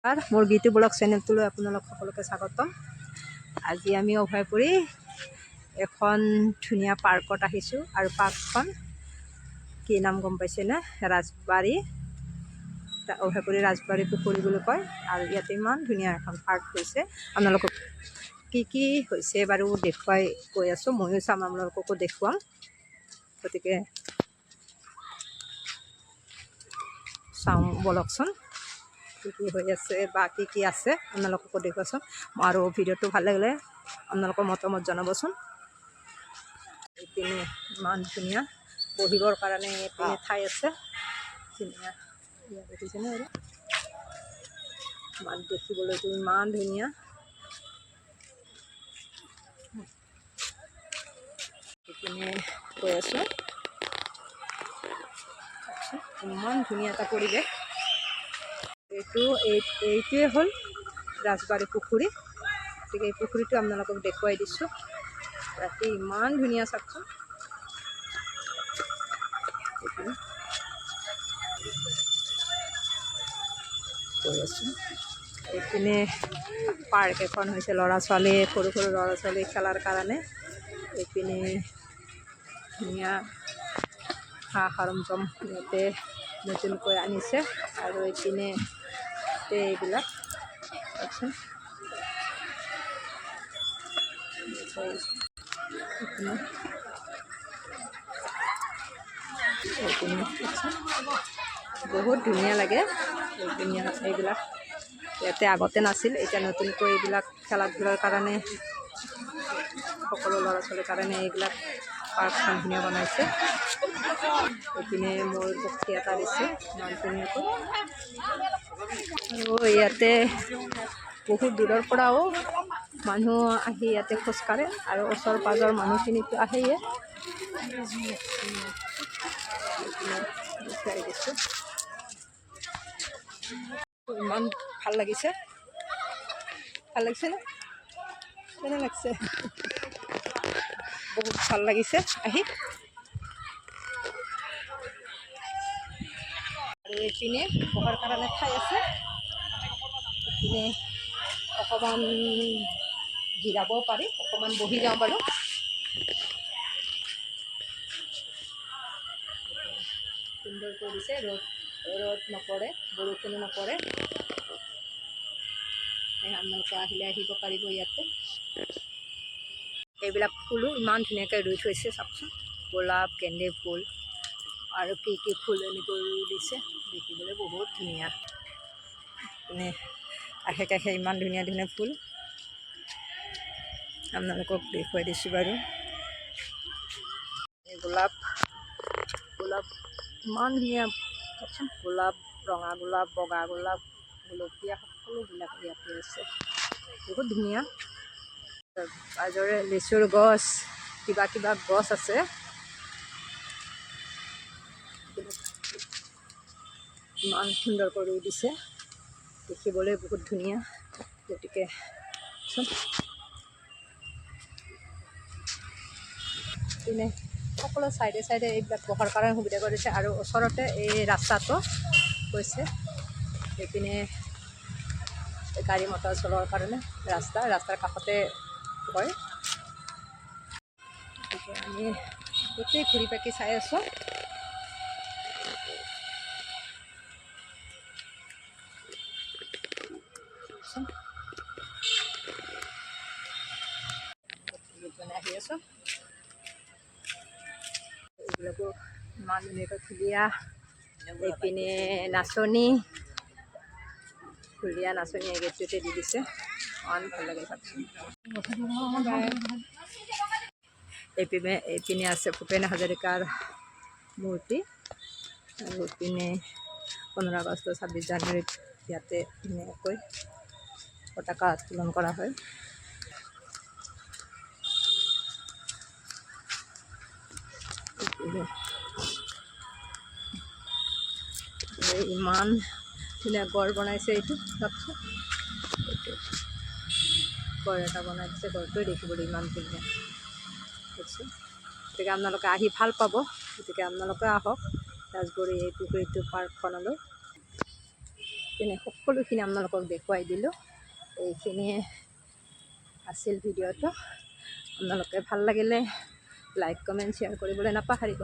R মোৰ Geetu blog চেনেলটোলৈ আপোনালোক সকলোকে স্বাগতম। আজি আমি অভয়পুৰী এখন ধুনীয়া পাৰ্কত আহিছোঁ আৰু পাৰ্কখন কি নাম গম পাইছেনে? ৰাজবাৰী, অভয়পুৰী ৰাজবাৰী পুখুৰী বুলি কয়। আৰু ইয়াতে ইমান ধুনীয়া এখন পাৰ্ক হৈছে। আপোনালোকক কি হৈছে বাৰু দেখুৱাই গৈ আছোঁ, ময়ো চাম, আপোনালোককো দেখুৱাম। গতিকে চাওঁ বলকচোন কি হৈ আছে বা কি আছে আপোনালোককো দেখুৱাচোন। আৰু ভিডিঅ'টো ভাল লাগিলে আপোনালোকৰ মতামত জনাবচোন। এইপিনে ইমান ধুনীয়া বহিবৰ কাৰণে এইপিনে ঠাই আছে ধুনীয়া। দেখিছেনে আৰু ইমান দেখিবলৈতো ইমান ধুনীয়া। এইপিনে গৈ আছোঁ, ইমান ধুনীয়া এটা পৰিৱেশ। এইটোৱে হ'ল ৰাজবাৰী পুখুৰী। গতিকে এই পুখুৰীটো আপোনালোকক দেখুৱাই দিছোঁ। ৰাতি ইমান ধুনীয়া চাওকচোন। গৈ আছোঁ, এইপিনে পাৰ্ক এখন হৈছে সৰু সৰু ল'ৰা ছোৱালী খেলাৰ কাৰণে। এইপিনে ধুনীয়া সা সৰঞ্জাম ইয়াতে নতুনকৈ আনিছে। আৰু এইপিনে এইবিলাক চাওকচোন। বহুত ধুনীয়া লাগে এইবিলাক। ইয়াতে আগতে নাছিল, এতিয়া নতুনকৈ এইবিলাক খেলা ধূলাৰ কাৰণে সকলো ল'ৰা ছোৱালীৰ কাৰণে এইবিলাক পাৰ্কখন ধুনীয়া বনাইছে। এইপিনে ময়ূৰ পক্ষী এটা দিছে ইমান ধুনীয়াকৈ। আৰু ইয়াতে বহুত দূৰৰ পৰাও মানুহ আহি ইয়াতে খোজকাঢ়ে আৰু ওচৰ পাজৰ মানুহখিনিতো আহেয়ে। ইমান ভাল লাগিছে নে? কেনে লাগছে? বহুত ভাল লাগিছে আহি। আৰু এইপিনে বহাৰ কাৰণে ঠাই আছে। এইপিনে অকণমান জিৰাবও পাৰি, অকণমান বহি যাওঁ বাৰু। সুন্দৰ কৰিছে, ৰ'দ নপৰে, বৰষুণো নপৰে। আপোনালোকে আহিব পাৰিব ইয়াতে। এইবিলাক ফুলো ইমান ধুনীয়াকৈ ৰুই থৈছে চাওকচোন। গোলাপ, গেন্দে ফুল আৰু কি ফুল এনেকৈ ৰুই দিছে। দেখিবলৈ বহুত ধুনীয়া। মানে কাষে কাষে ইমান ধুনীয়া ধুনীয়া ফুল আপোনালোকক দেখুৱাই দিছোঁ বাৰু। গোলাপ ইমান ধুনীয়া চাওকচোন। গোলাপ, ৰঙা গোলাপ, বগা গোলাপ, গোলপীয়া সকলোবিলাক ইয়াতে আছে। বহুত ধুনীয়া। আজৰে লিচুৰ গছ, কিবা গছ আছে। ইমান সুন্দৰ কৰি দিছে, দেখিবলৈ বহুত ধুনীয়া। গতিকে পিনে সকলো চাইডে এইবিলাক বহাৰ কাৰণে সুবিধা কৰিছে। আৰু ওচৰতে এই ৰাস্তাটো গৈছে। এইপিনে গাড়ী মটৰ চলোৱাৰ কাৰণে ৰাস্তাৰ কাষতে হয়। গতিকে আমি গোটেই ঘূৰি পাকি চাই আছোঁ। আহি আছোঁ, এইবিলাকো ইমান ধুনীয়াকৈ ধুনীয়া। এইপিনে নাচনী এই গেটটোতে দি দিছে, ইমান ভাল লাগে চাওকচোন। এইপিনে আছে ভূপেন হাজৰিকাৰ মূৰ্তি। আৰু এইপিনে 15 আগষ্ট 26 জানুৱাৰীত ইয়াতে ধুনীয়াকৈ পতাকা উত্তোলন কৰা হয়। ইমান ধুনীয়া গড় বনাইছে। এইটো চাওকচোন, গড় এটা বনাই দিছে। গড়টোৱে দেখিবলৈ ইমান ধুনীয়া দেখছোঁ। গতিকে আপোনালোকে আহি ভাল পাব। গতিকে আপোনালোকে আহক ৰাজবাৰী এই পুখুৰীটো পাৰ্কখনলৈ। পিনে সকলোখিনি আপোনালোকক দেখুৱাই দিলোঁ। এইখিনিয়ে আছিল ভিডিঅ'টো। আপোনালোকে ভাল লাগিলে লাইক কমেণ্ট শ্বেয়াৰ কৰিবলৈ নাপাহৰিব।